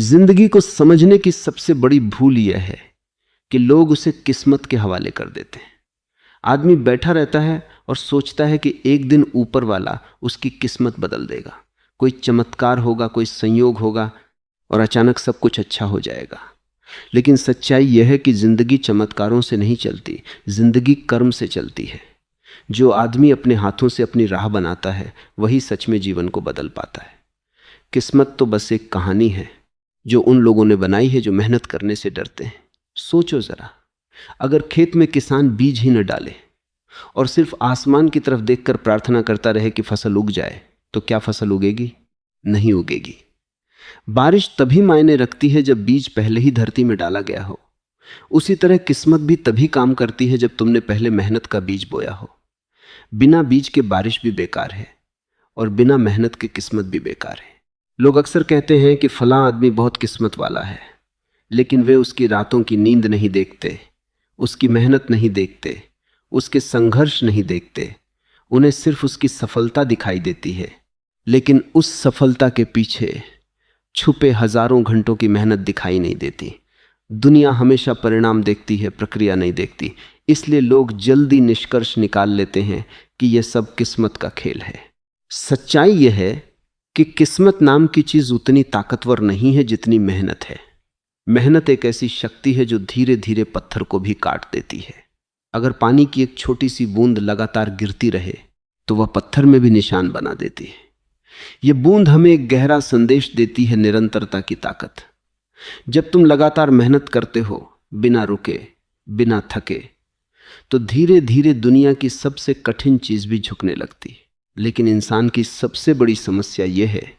जिंदगी को समझने की सबसे बड़ी भूल यह है कि लोग उसे किस्मत के हवाले कर देते हैं। आदमी बैठा रहता है और सोचता है कि एक दिन ऊपर वाला उसकी किस्मत बदल देगा, कोई चमत्कार होगा, कोई संयोग होगा और अचानक सब कुछ अच्छा हो जाएगा। लेकिन सच्चाई यह है कि जिंदगी चमत्कारों से नहीं चलती, जिंदगी कर्म से चलती है। जो आदमी अपने हाथों से अपनी राह बनाता है वही सच में जीवन को बदल पाता है। किस्मत तो बस एक कहानी है जो उन लोगों ने बनाई है जो मेहनत करने से डरते हैं। सोचो जरा, अगर खेत में किसान बीज ही न डाले और सिर्फ आसमान की तरफ देखकर प्रार्थना करता रहे कि फसल उग जाए, तो क्या फसल उगेगी? नहीं उगेगी। बारिश तभी मायने रखती है जब बीज पहले ही धरती में डाला गया हो। उसी तरह किस्मत भी तभी काम करती है जब तुमने पहले मेहनत का बीज बोया हो। बिना बीज के बारिश भी बेकार है और बिना मेहनत के किस्मत भी बेकार है। लोग अक्सर कहते हैं कि फलां आदमी बहुत किस्मत वाला है, लेकिन वे उसकी रातों की नींद नहीं देखते, उसकी मेहनत नहीं देखते, उसके संघर्ष नहीं देखते। उन्हें सिर्फ उसकी सफलता दिखाई देती है, लेकिन उस सफलता के पीछे छुपे हजारों घंटों की मेहनत दिखाई नहीं देती। दुनिया हमेशा परिणाम देखती है, प्रक्रिया नहीं देखती। इसलिए लोग जल्दी निष्कर्ष निकाल लेते हैं कि यह सब किस्मत का खेल है। सच्चाई यह है कि किस्मत नाम की चीज उतनी ताकतवर नहीं है जितनी मेहनत है। मेहनत एक ऐसी शक्ति है जो धीरे धीरे पत्थर को भी काट देती है। अगर पानी की एक छोटी सी बूंद लगातार गिरती रहे तो वह पत्थर में भी निशान बना देती है। यह बूंद हमें एक गहरा संदेश देती है, निरंतरता की ताकत। जब तुम लगातार मेहनत करते हो बिना रुके, बिना थके, तो धीरे धीरे दुनिया की सबसे कठिन चीज भी झुकने लगती है। लेकिन इंसान की सबसे बड़ी समस्या यह है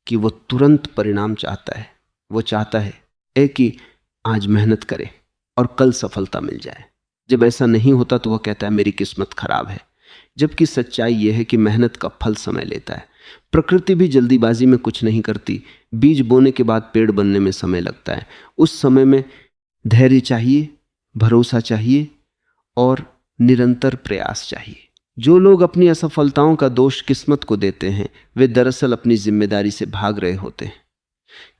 कि वो तुरंत परिणाम चाहता है। वो चाहता है कि आज मेहनत करे और कल सफलता मिल जाए। जब ऐसा नहीं होता तो वह कहता है मेरी किस्मत खराब है। जबकि सच्चाई यह है कि मेहनत का फल समय लेता है। प्रकृति भी जल्दीबाजी में कुछ नहीं करती। बीज बोने के बाद पेड़ बनने में समय लगता है। उस समय में धैर्य चाहिए, भरोसा चाहिए और निरंतर प्रयास चाहिए। जो लोग अपनी असफलताओं का दोष किस्मत को देते हैं वे दरअसल अपनी जिम्मेदारी से भाग रहे होते हैं।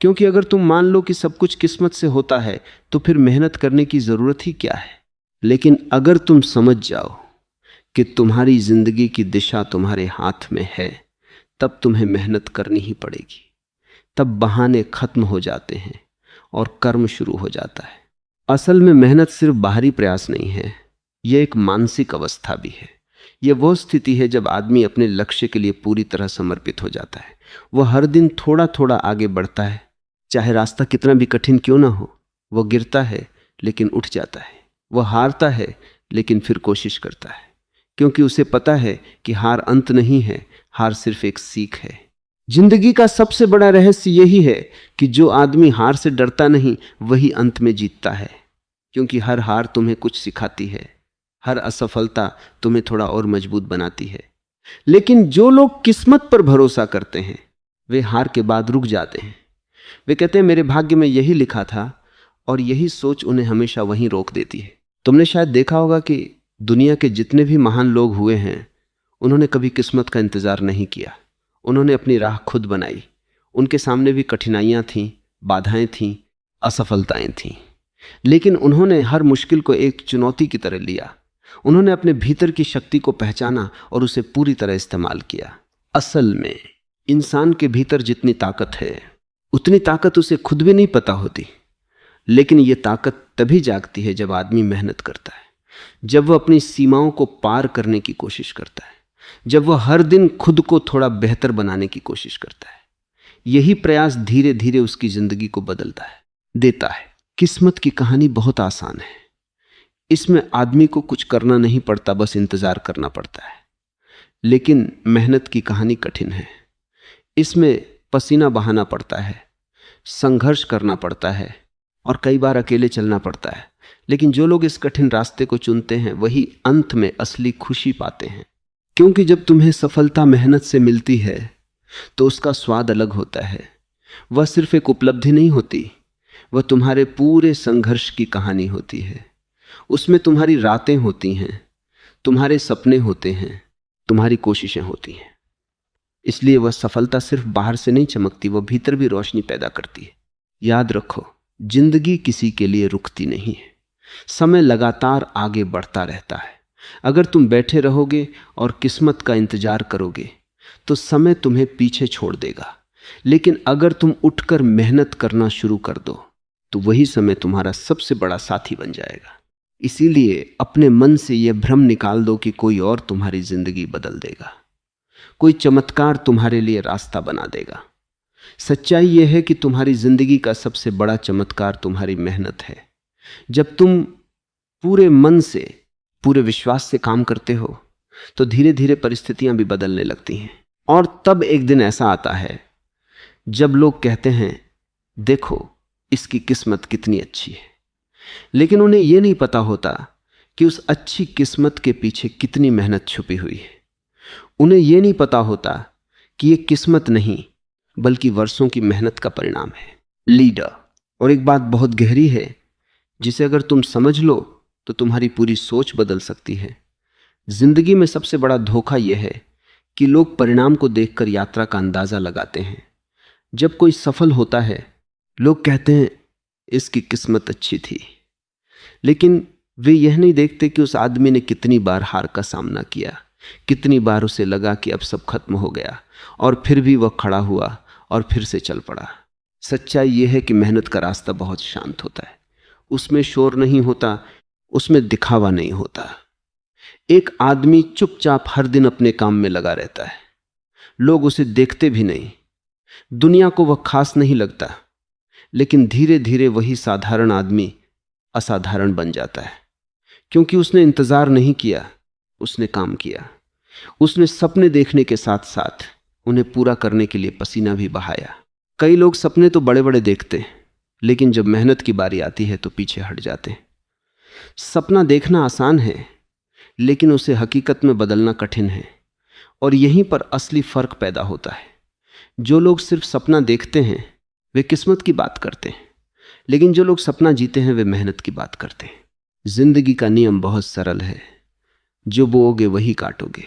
क्योंकि अगर तुम मान लो कि सब कुछ किस्मत से होता है तो फिर मेहनत करने की जरूरत ही क्या है। लेकिन अगर तुम समझ जाओ कि तुम्हारी जिंदगी की दिशा तुम्हारे हाथ में है, तब तुम्हें मेहनत करनी ही पड़ेगी। तब बहाने खत्म हो जाते हैं और कर्म शुरू हो जाता है। असल में मेहनत सिर्फ बाहरी प्रयास नहीं है, यह एक मानसिक अवस्था भी है। यह वह स्थिति है जब आदमी अपने लक्ष्य के लिए पूरी तरह समर्पित हो जाता है। वह हर दिन थोड़ा थोड़ा आगे बढ़ता है, चाहे रास्ता कितना भी कठिन क्यों ना हो। वह गिरता है लेकिन उठ जाता है। वह हारता है लेकिन फिर कोशिश करता है, क्योंकि उसे पता है कि हार अंत नहीं है, हार सिर्फ एक सीख है। जिंदगी का सबसे बड़ा रहस्य यही है कि जो आदमी हार से डरता नहीं वही अंत में जीतता है। क्योंकि हर हार तुम्हें कुछ सिखाती है, हर असफलता तुम्हें थोड़ा और मजबूत बनाती है। लेकिन जो लोग किस्मत पर भरोसा करते हैं वे हार के बाद रुक जाते हैं। वे कहते हैं मेरे भाग्य में यही लिखा था, और यही सोच उन्हें हमेशा वहीं रोक देती है। तुमने शायद देखा होगा कि दुनिया के जितने भी महान लोग हुए हैं उन्होंने कभी किस्मत का इंतजार नहीं किया। उन्होंने अपनी राह खुद बनाई। उनके सामने भी कठिनाइयां थीं, बाधाएं थीं, असफलताएं थीं, लेकिन उन्होंने हर मुश्किल को एक चुनौती की तरह लिया। उन्होंने अपने भीतर की शक्ति को पहचाना और उसे पूरी तरह इस्तेमाल किया। असल में इंसान के भीतर जितनी ताकत है उतनी ताकत उसे खुद भी नहीं पता होती। लेकिन यह ताकत तभी जागती है जब आदमी मेहनत करता है, जब वह अपनी सीमाओं को पार करने की कोशिश करता है, जब वह हर दिन खुद को थोड़ा बेहतर बनाने की कोशिश करता है। यही प्रयास धीरे धीरे उसकी जिंदगी को बदलता है, देता है। किस्मत की कहानी बहुत आसान है। इसमें आदमी को कुछ करना नहीं पड़ता, बस इंतजार करना पड़ता है। लेकिन मेहनत की कहानी कठिन है। इसमें पसीना बहाना पड़ता है, संघर्ष करना पड़ता है और कई बार अकेले चलना पड़ता है। लेकिन जो लोग इस कठिन रास्ते को चुनते हैं वही अंत में असली खुशी पाते हैं। क्योंकि जब तुम्हें सफलता मेहनत से मिलती है तो उसका स्वाद अलग होता है। वह सिर्फ एक उपलब्धि नहीं होती, वह तुम्हारे पूरे संघर्ष की कहानी होती है। उसमें तुम्हारी रातें होती हैं, तुम्हारे सपने होते हैं, तुम्हारी कोशिशें होती हैं। इसलिए वह सफलता सिर्फ बाहर से नहीं चमकती, वह भीतर भी रोशनी पैदा करती है। याद रखो, जिंदगी किसी के लिए रुकती नहीं है। समय लगातार आगे बढ़ता रहता है। अगर तुम बैठे रहोगे और किस्मत का इंतजार करोगे तो समय तुम्हें पीछे छोड़ देगा, लेकिन अगर तुम उठकर मेहनत करना शुरू कर दो तो वही समय तुम्हारा सबसे बड़ा साथी बन जाएगा। इसीलिए अपने मन से यह भ्रम निकाल दो कि कोई और तुम्हारी जिंदगी बदल देगा, कोई चमत्कार तुम्हारे लिए रास्ता बना देगा। सच्चाई यह है कि तुम्हारी जिंदगी का सबसे बड़ा चमत्कार तुम्हारी मेहनत है। जब तुम पूरे मन से, पूरे विश्वास से काम करते हो तो धीरे धीरे परिस्थितियां भी बदलने लगती हैं। और तब एक दिन ऐसा आता है जब लोग कहते हैं, देखो इसकी किस्मत कितनी अच्छी है, लेकिन उन्हें यह नहीं पता होता कि उस अच्छी किस्मत के पीछे कितनी मेहनत छुपी हुई है। उन्हें यह नहीं पता होता कि यह किस्मत नहीं बल्कि वर्षों की मेहनत का परिणाम है। लीडर। और एक बात बहुत गहरी है जिसे अगर तुम समझ लो तो तुम्हारी पूरी सोच बदल सकती है। जिंदगी में सबसे बड़ा धोखा यह है कि लोग परिणाम को देखकर यात्रा का अंदाजा लगाते हैं। जब कोई सफल होता है लोग कहते हैं इसकी किस्मत अच्छी थी, लेकिन वे यह नहीं देखते कि उस आदमी ने कितनी बार हार का सामना किया, कितनी बार उसे लगा कि अब सब खत्म हो गया और फिर भी वह खड़ा हुआ और फिर से चल पड़ा। सच्चाई यह है कि मेहनत का रास्ता बहुत शांत होता है, उसमें शोर नहीं होता, उसमें दिखावा नहीं होता। एक आदमी चुपचाप हर दिन अपने काम में लगा रहता है, लोग उसे देखते भी नहीं, दुनिया को वह खास नहीं लगता, लेकिन धीरे धीरे वही साधारण आदमी असाधारण बन जाता है, क्योंकि उसने इंतजार नहीं किया, उसने काम किया। उसने सपने देखने के साथ साथ उन्हें पूरा करने के लिए पसीना भी बहाया। कई लोग सपने तो बड़े बड़े देखते हैं, लेकिन जब मेहनत की बारी आती है तो पीछे हट जाते हैं। सपना देखना आसान है, लेकिन उसे हकीकत में बदलना कठिन है, और यहीं पर असली फर्क पैदा होता है। जो लोग सिर्फ सपना देखते हैं वे किस्मत की बात करते हैं, लेकिन जो लोग सपना जीते हैं वे मेहनत की बात करते हैं। जिंदगी का नियम बहुत सरल है, जो बोओगे वही काटोगे।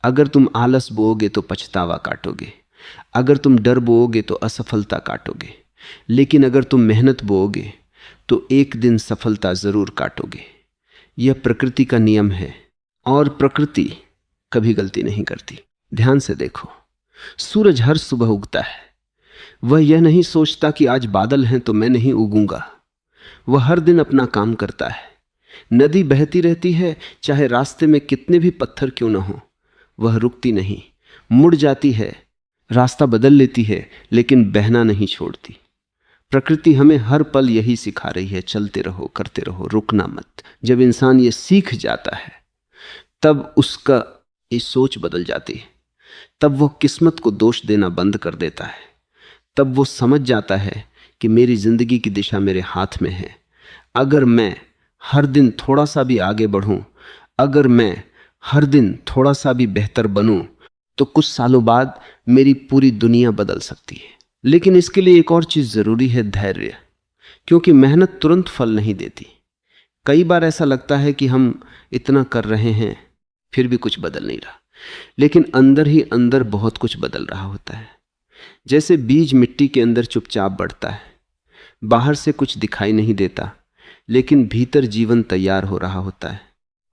अगर तुम आलस बोओगे तो पछतावा काटोगे, अगर तुम डर बोओगे तो असफलता काटोगे, लेकिन अगर तुम मेहनत बोओगे तो एक दिन सफलता जरूर काटोगे। यह प्रकृति का नियम है, और प्रकृति कभी गलती नहीं करती। ध्यान से देखो, सूरज हर सुबह उगता है। वह यह नहीं सोचता कि आज बादल हैं तो मैं नहीं उगूंगा। वह हर दिन अपना काम करता है। नदी बहती रहती है, चाहे रास्ते में कितने भी पत्थर क्यों न हो, वह रुकती नहीं, मुड़ जाती है, रास्ता बदल लेती है, लेकिन बहना नहीं छोड़ती। प्रकृति हमें हर पल यही सिखा रही है, चलते रहो, करते रहो, रुकना मत। जब इंसान ये सीख जाता है तब उसका ये सोच बदल जाती है, तब वो किस्मत को दोष देना बंद कर देता है। तब वो समझ जाता है कि मेरी जिंदगी की दिशा मेरे हाथ में है। अगर मैं हर दिन थोड़ा सा भी आगे बढ़ूं, अगर मैं हर दिन थोड़ा सा भी बेहतर बनूं, तो कुछ सालों बाद मेरी पूरी दुनिया बदल सकती है। लेकिन इसके लिए एक और चीज जरूरी है, धैर्य, क्योंकि मेहनत तुरंत फल नहीं देती। कई बार ऐसा लगता है कि हम इतना कर रहे हैं फिर भी कुछ बदल नहीं रहा, लेकिन अंदर ही अंदर बहुत कुछ बदल रहा होता है। जैसे बीज मिट्टी के अंदर चुपचाप बढ़ता है, बाहर से कुछ दिखाई नहीं देता, लेकिन भीतर जीवन तैयार हो रहा होता है।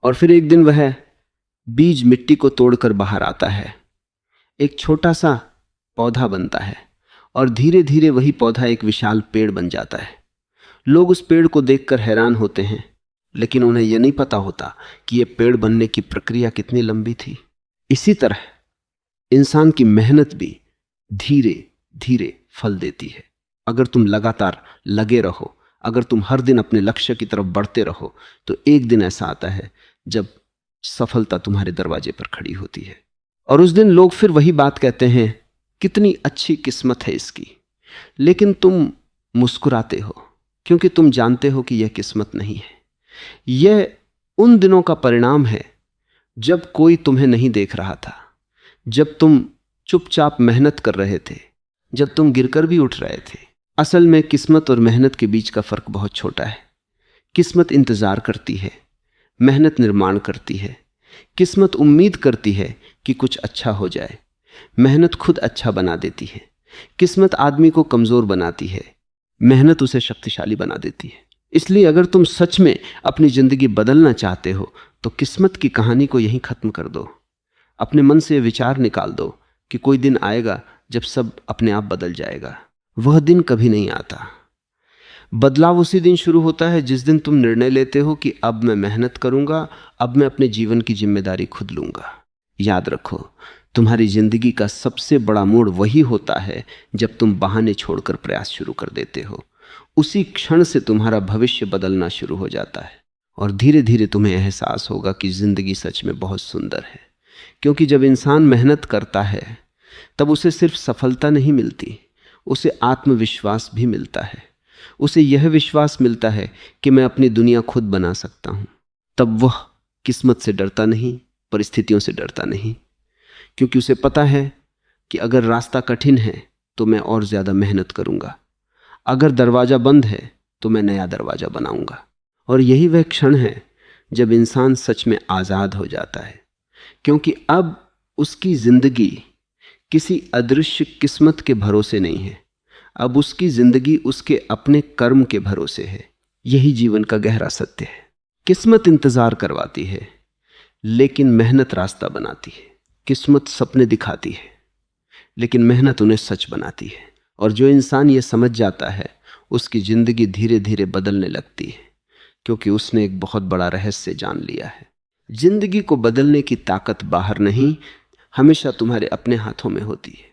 और फिर एक दिन वह बीज मिट्टी को तोड़कर बाहर आता है, एक छोटा सा पौधा बनता है, और धीरे धीरे वही पौधा एक विशाल पेड़ बन जाता है। लोग उस पेड़ को देखकर हैरान होते हैं, लेकिन उन्हें यह नहीं पता होता कि यह पेड़ बनने की प्रक्रिया कितनी लंबी थी। इसी तरह इंसान की मेहनत भी धीरे धीरे फल देती है। अगर तुम लगातार लगे रहो, अगर तुम हर दिन अपने लक्ष्य की तरफ बढ़ते रहो, तो एक दिन ऐसा आता है जब सफलता तुम्हारे दरवाजे पर खड़ी होती है। और उस दिन लोग फिर वही बात कहते हैं, कितनी अच्छी किस्मत है इसकी। लेकिन तुम मुस्कुराते हो, क्योंकि तुम जानते हो कि यह किस्मत नहीं है। यह उन दिनों का परिणाम है जब कोई तुम्हें नहीं देख रहा था, जब तुम चुपचाप मेहनत कर रहे थे, जब तुम गिरकर भी उठ रहे थे। असल में किस्मत और मेहनत के बीच का फर्क बहुत छोटा है। किस्मत इंतजार करती है, मेहनत निर्माण करती है। किस्मत उम्मीद करती है कि कुछ अच्छा हो जाए, मेहनत खुद अच्छा बना देती है। किस्मत आदमी को कमजोर बनाती है, मेहनत उसे शक्तिशाली बना देती है। इसलिए अगर तुम सच में अपनी जिंदगी बदलना चाहते हो तो किस्मत की कहानी को यहीं खत्म कर दो। अपने मन से विचार निकाल दो कि कोई दिन आएगा जब सब अपने आप बदल जाएगा। वह दिन कभी नहीं आता। बदलाव उसी दिन शुरू होता है जिस दिन तुम निर्णय लेते हो कि अब मैं मेहनत करूंगा, अब मैं अपने जीवन की जिम्मेदारी खुद लूंगा। याद रखो, तुम्हारी जिंदगी का सबसे बड़ा मोड़ वही होता है जब तुम बहाने छोड़कर प्रयास शुरू कर देते हो। उसी क्षण से तुम्हारा भविष्य बदलना शुरू हो जाता है और धीरे धीरे तुम्हें एहसास होगा कि जिंदगी सच में बहुत सुंदर है। क्योंकि जब इंसान मेहनत करता है तब उसे सिर्फ सफलता नहीं मिलती, उसे आत्मविश्वास भी मिलता है। उसे यह विश्वास मिलता है कि मैं अपनी दुनिया खुद बना सकता हूं। तब वह किस्मत से डरता नहीं, परिस्थितियों से डरता नहीं, क्योंकि उसे पता है कि अगर रास्ता कठिन है तो मैं और ज्यादा मेहनत करूंगा, अगर दरवाजा बंद है तो मैं नया दरवाजा बनाऊंगा। और यही वह क्षण है जब इंसान सच में आजाद हो जाता है, क्योंकि अब उसकी जिंदगी किसी अदृश्य किस्मत के भरोसे नहीं है, अब उसकी जिंदगी उसके अपने कर्म के भरोसे है। यही जीवन का गहरा सत्य है। किस्मत इंतजार करवाती है लेकिन मेहनत रास्ता बनाती है। किस्मत सपने दिखाती है लेकिन मेहनत उन्हें सच बनाती है। और जो इंसान ये समझ जाता है उसकी जिंदगी धीरे धीरे बदलने लगती है, क्योंकि उसने एक बहुत बड़ा रहस्य जान लिया है। जिंदगी को बदलने की ताकत बाहर नहीं, हमेशा तुम्हारे अपने हाथों में होती है।